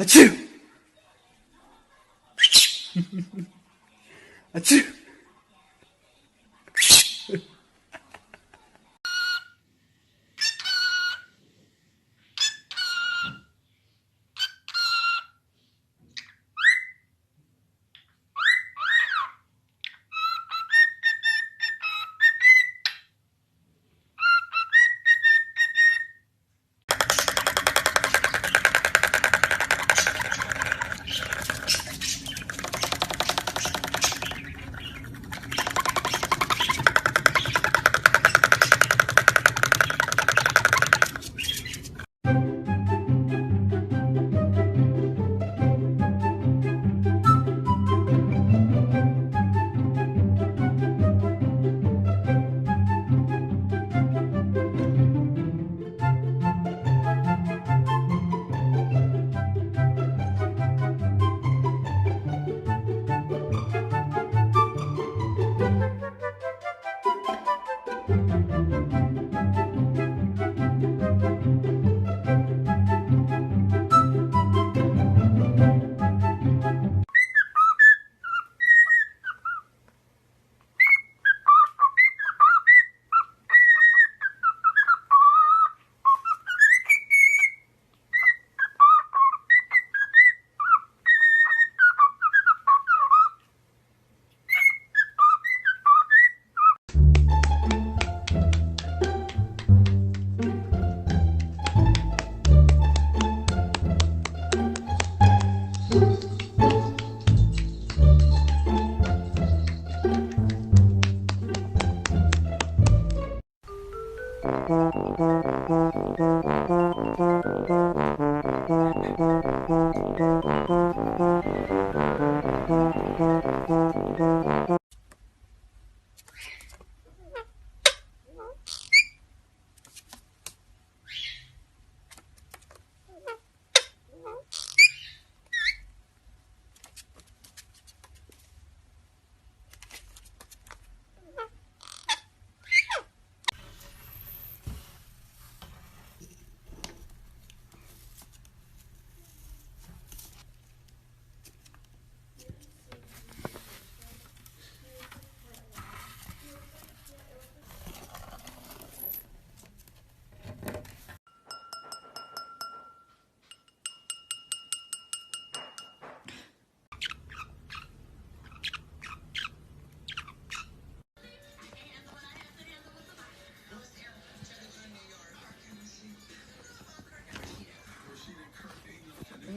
Achoo! Achoo!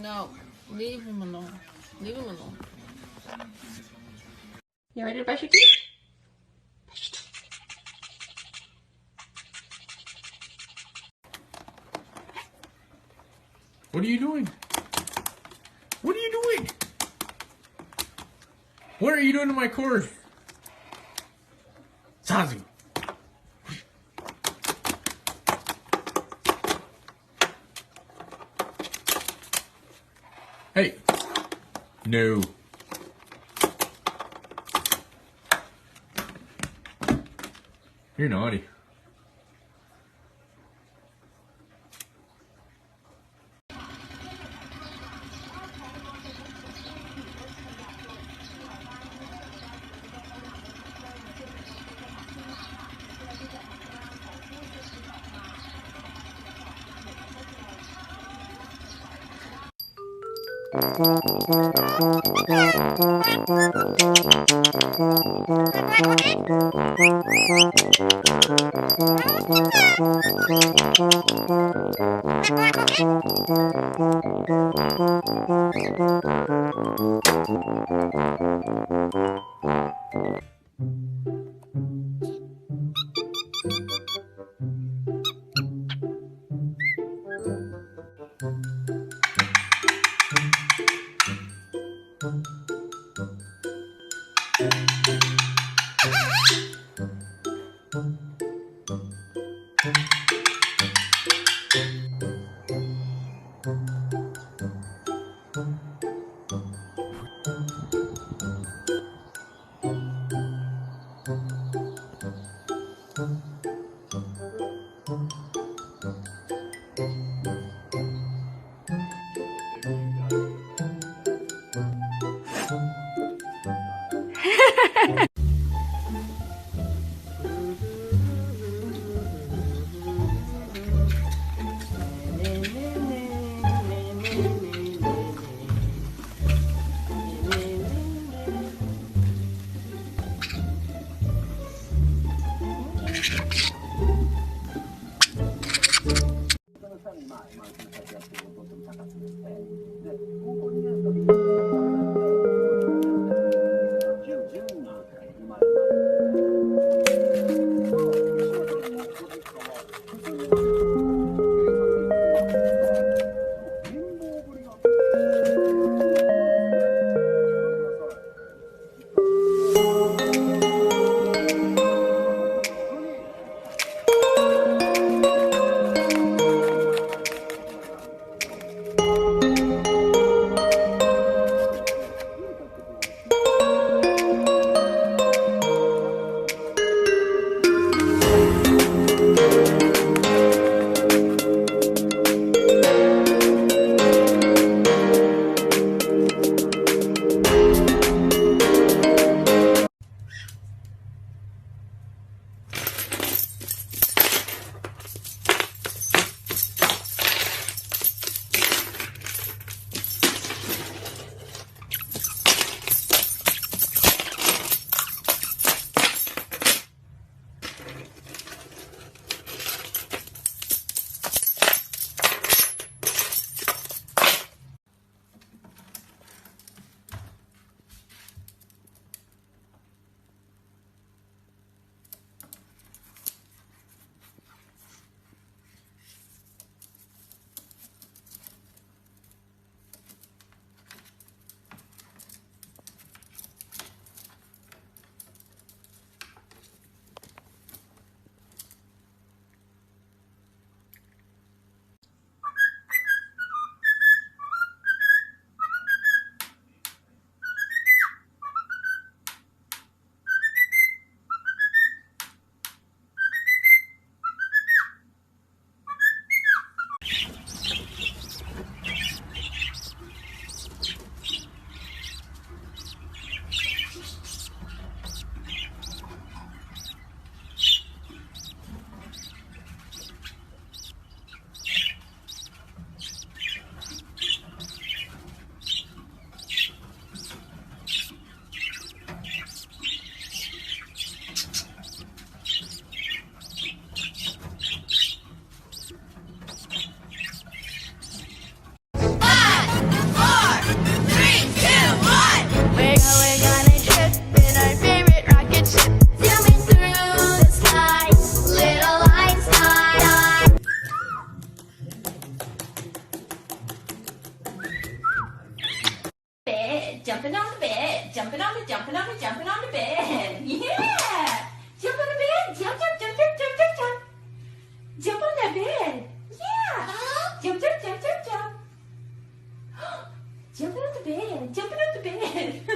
No, leave him alone. Leave him alone. You ready to brush your teeth? What are you doing? What are you doing? What are you doing to my cord? Sazu. Hey. No. You're naughty. Jumping on the bed, jumping on the bed. Yeah! Jump on the bed, jump. Jump on that bed. Yeah! Jump. Jumping on the bed.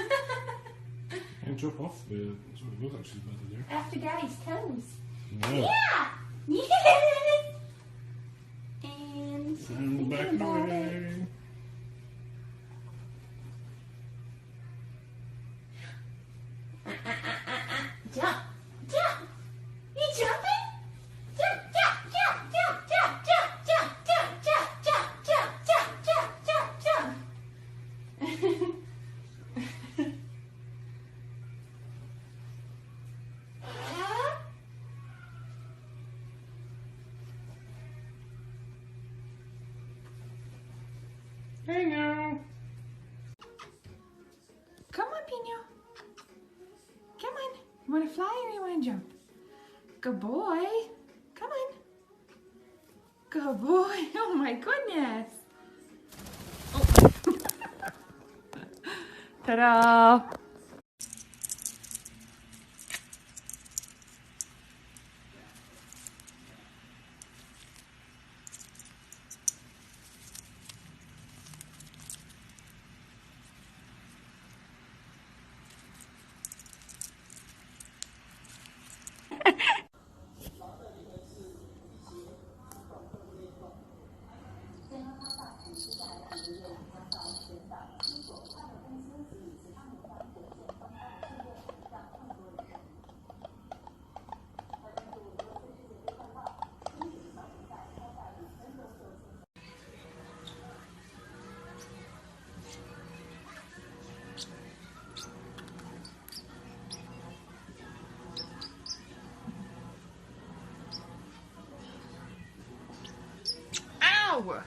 And jump off the bed. That's what it looks like she's about to do. After Daddy's toes. No. Yeah! Yes! And she's And back thinking about it. away. Jump. You jumping? Jump. Hey now. Come on, Pino. Come on. You want to fly or you want to jump? Good boy. Come on. Good boy. Oh my goodness. Oh. Ta-da. Wow.